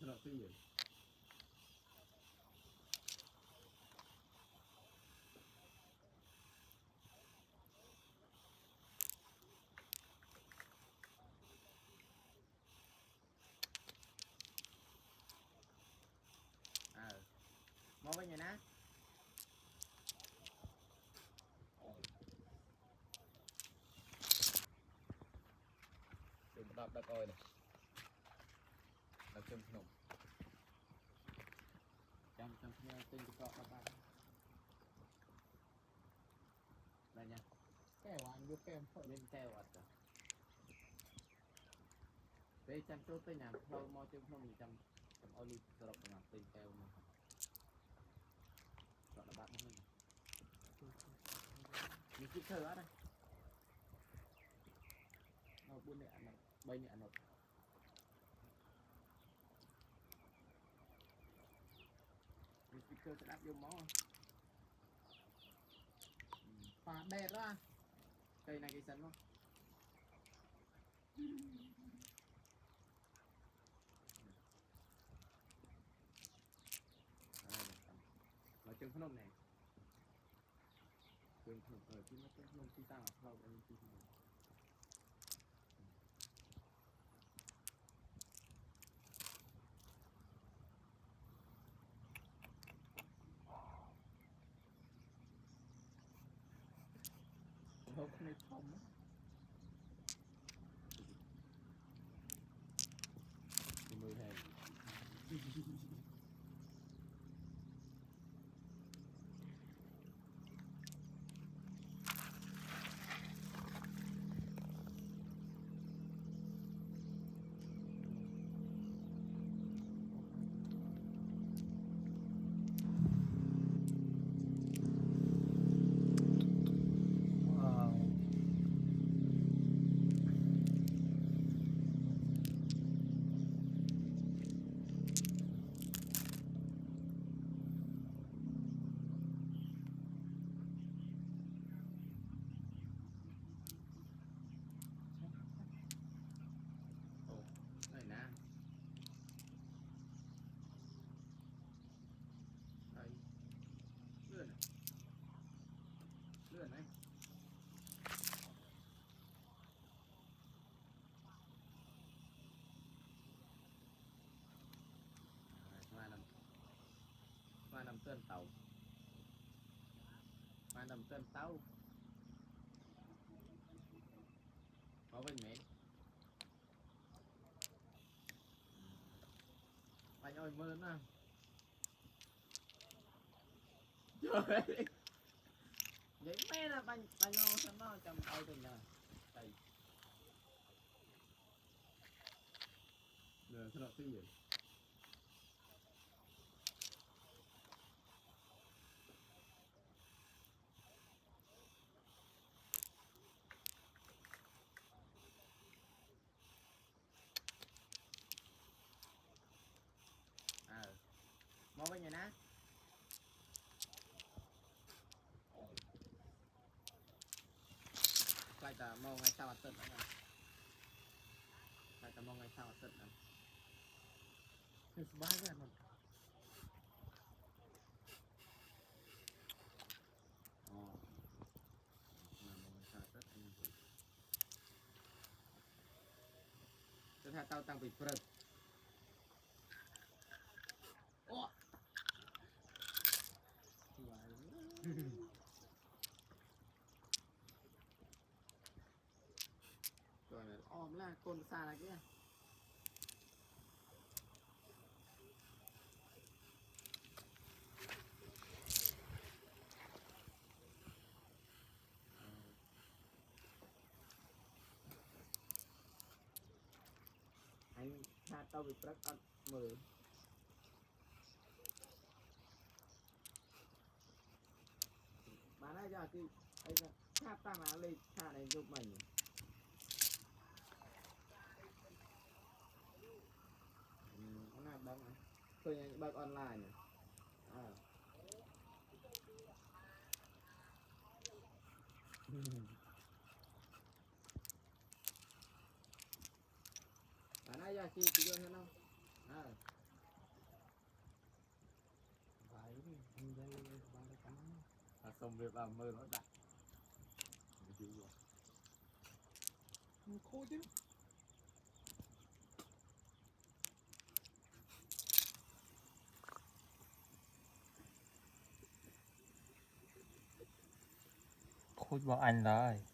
สนุกที่อยู่มองไปอย่างนะดูดับดับอ้อยเลยดับจมขนมจำเนี่ยตึงกระเกาะมาบ้างอะไรเนี่ยแก้วอันยุแก้วพอเล่นแก้วอัดจ้ะไปจำตัวตัวอย่างเรามอจมขนมจำเอาลูกสลับกับตึงแก้วมาสลับบ้านนี่มีคิดเธออะไรเราบุญเนี่ยอันนั้นใบเนี่ยอันนั้นมีคิดเธอจะดับยมมอปาđẹp ra cây này cây sắn không nói chung không này chung không ở chứ nó không chi ta không anh chi không này không mười hè này nè đây lươn này lươn này mai nằm trên tàu mai nằm trên tàu có bên mẹ anh ơi mơn à trời vậy mẹ là bánh nô sao nó trong tay tình nè đây nè sao nó cái gì mong cái gì nè lại ta mong ngày sau tận nữa lại ta mong ngày sau tận nữa cái ba cái này mong ngày sau tận anh tôi thay tao tăng bị phật rồi ôm là cồn xa là kia anh tha tao bị rất ăn mười mà nãy giờ thì ấy là tha ta mà lên tha này giúp mình nó là băng này tôi nhận băng online này mà nãy giờ thì vô thế nào xong việc làm mơ nó đặt chịu rồi khô chứ Khôi bọn anh rồi.